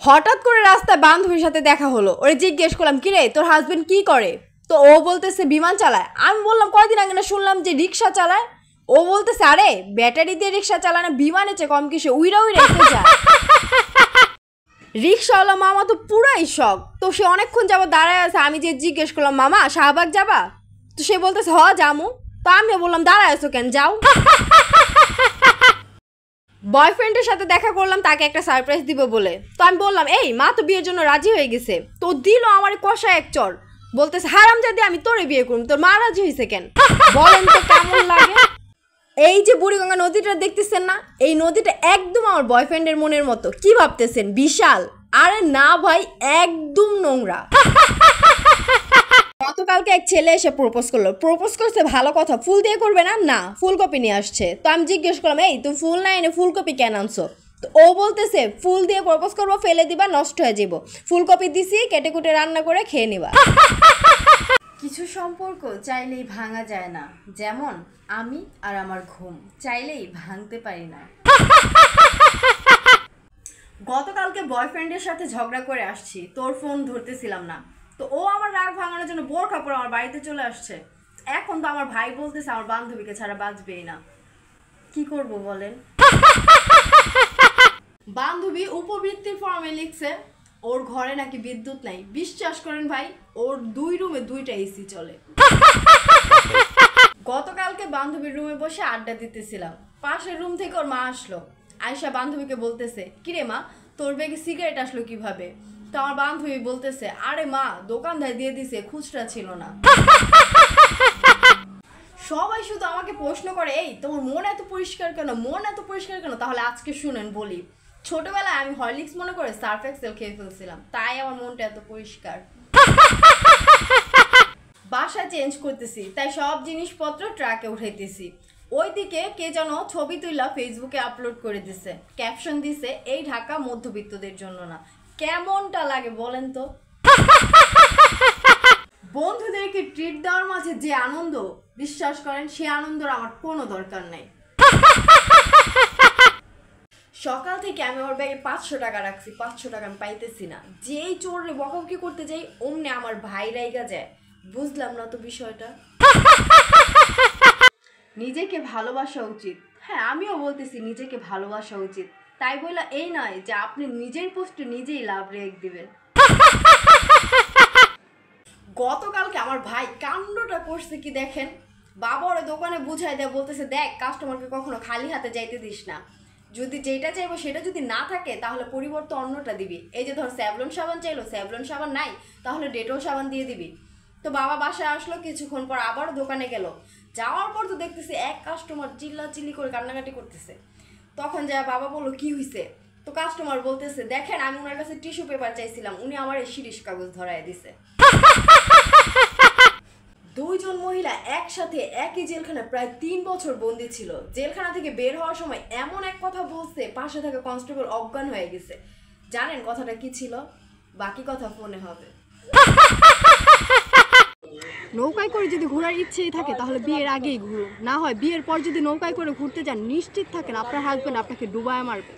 হঠাৎ করে রাস্তায় বান্ধবীর সাথে দেখা হলো। ওরে জিজ্ঞেস করলাম, কিরে তোর হাজবেন্ড কি করে? তো ও বলতেছে বিমান চালায়। আমি বললাম কয়দিন আগে না শুনলাম যে রিক্সা চালায়। ও বলতেছে আরে ব্যাটারি দিয়ে রিক্সা চালায় না, বিমানে চেয়ে কম কিসে উইরা উইরা যায়। রিক্সাওয়ালা মামা তো পুরাই শখ। তো সে অনেকক্ষণ যাবো দাঁড়ায় আছে। আমি যে জিজ্ঞেস করলাম মামা শাহবাগ যাবা? তো সে বলতেছে হ যামু। তো আমি বললাম দাঁড়ায় আছো কেন, যাও। বয়ফ্রেন্ডের সাথে দেখা করলাম তাকে একটা সারপ্রাইজ দিব বলে। তো আমি বললাম এই মা তো বিয়ের জন্য রাজি হয়ে গেছে। তো দিল আমার কষা এক চর, বলতেছে হারামজাদি আমি তোরে বিয়ে করুম, তোর মা রাজি হয়েছে কেন? বলেন তো কেমন লাগে? এই যে বুড়িগঙ্গা নদীটা দেখতেছেন না, এই নদীটা একদম আমার বয়ফ্রেন্ডের মনের মতো। কি ভাবতেছেন বিশাল? আরে না ভাই, একদম নোংরা। গতকালকে এক ছেলে এসে প্রপোজ করলো। প্রপোজ করছে ভালো কথা, ফুল দিয়ে করবে না, না ফুলকপি নিয়ে আসছে। তো আমি জিজ্ঞেস করলাম এই তুমি ফুল না এনে ফুলকপি কেন আনছো? তো ও বলতেছে ফুল দিয়ে প্রপোজ করবো, ফেলে দিবা নষ্ট হয়ে যাবো, ফুলকপি দিছি কেটে কুটে রান্না করে খেয়ে নিবা। কিছু সম্পর্ক চাইলেই ভাঙা যায় না, যেমন আমি আর আমার ঘুম চাইলেই ভাঙতে পারি না। গতকালকে বয়ফ্রেন্ডের সাথে ঝগড়া করে আসছি, তোর ফোন ধরতেছিলাম না। তো ও আমার রাগ ভাঙানোর জন্য বোরখা পরে আমার বাড়িতে চলে আসছে। এখন তো আমার ভাই বলতেছে আমার বান্ধবীকে ছাড়া বাঁচবেই না। কি করব বলেন? বান্ধবী উপবৃত্তির ফর্মে লিখছে ওর ঘরে নাকি বিদ্যুৎ নাই। বিশ্বাস করেন ভাই, ওর 2 রুমে 2টা এসি চলে। গতকালকে বান্ধবীর রুমে বসে আড্ডা দিতেছিলাম। পাশের রুম থেকে ওর মা আসলো। আয়শা বান্ধবীকে বলতেছে কিরে মা তোর ব্যাগে সিগারেট আসলো কিভাবে? তো আমার বান্ধবী বলতেছে আরে মা দোকানদার দিয়ে দিছে, খুচরা ছিল না। সবাই শুধু আমাকে প্রশ্ন করে এই তোমার মন এত পরিষ্কার কেন, মন এত পরিষ্কার কেন? তাহলে আজকে শুনেন বলি। ছোটবেলায় আমি হরলিক্স মনে করে সার্ফ এক্সেল খেয়ে ফেলছিলাম, তাই আমার মনটা এত পরিষ্কার। বাসা চেঞ্জ করতেছি, তাই সব জিনিসপত্র ট্রাকে উঠাইতেছি। ওইদিকে কে যেন ছবি তুইলা ফেসবুকে আপলোড করে দিছে, ক্যাপশন দিছে এই ঢাকা মধ্যবিত্তদের জন্য না। কেমনটা লাগে বলেন তো? বন্ধুদেরকে ট্রিট দেওয়ার মাঝে যে আনন্দ, বিশ্বাস করেন সে আনন্দর আমার কোনো দরকার নাই। সকাল থেকে আমি ওর ব্যাগে 500 টাকা রাখছি, 500 টাকা আমি পাইতেছি না। যেই চোরে বকাবকি করতে যাই অমনি আমার ভাই রাইগা যায়। বুঝলাম না তো বিষয়টা। নিজেকে ভালোবাসা উচিত। হ্যাঁ আমিও বলতেছি নিজেকে ভালোবাসা উচিত, তাই বলে এই নয় যে আপনি নিজের পোস্টে নিজেই লাভ রেখ দিবেন। গতকালকে আমার ভাই কাণ্ডটা করছে কি দেখেন। বাবা ওরা দোকানে বুঝাই দেয়, বলতেছে দেখ কাস্টমারকে কখনো খালি হাতে যাইতে দিস না, যদি যেটা চাইবো সেটা যদি না থাকে তাহলে পরিবর্তে অন্যটা দিবি। এই যে ধর স্যাভলন সাবান চাইলো, স্যাভলন সাবান নাই তাহলে ডেটল সাবান দিয়ে দিবি। তো বাবা বাসায় আসলো, কিছুক্ষণ পর আবারও দোকানে গেল। যাওয়ার পর তো দেখতেছি এক কাস্টমার চিল্লাচিল্লি করে কান্নাকাটি করতেছে। তখন যা বাবা বললো কি হয়েছে? তো কাস্টমার বলতেছে দেখেন আমি ওনার কাছে টিস্যু পেপার চাইছিলাম, উনি আমার এই শিরিষ কাগজ ধরায় দিছে। 2 জন মহিলা একসাথে একই জেলখানায় প্রায় 3 বছর বন্দী ছিল। জেলখানা থেকে বের হওয়ার সময় এমন এক কথা বলছে পাশে থাকা কনস্টেবল অজ্ঞান হয়ে গেছে। জানেন কথাটা কি ছিল? বাকি কথা ফোনে হবে। নৌকায় করে যদি ঘোরার ইচ্ছেই থাকে তাহলে বিয়ের আগেই ঘুরুন, না হয় বিয়ের পর যদি নৌকায় করে ঘুরতে যান নিশ্চিত থাকেন আপনার হাজবেন্ড আপনাকে ডুবায় মারবে।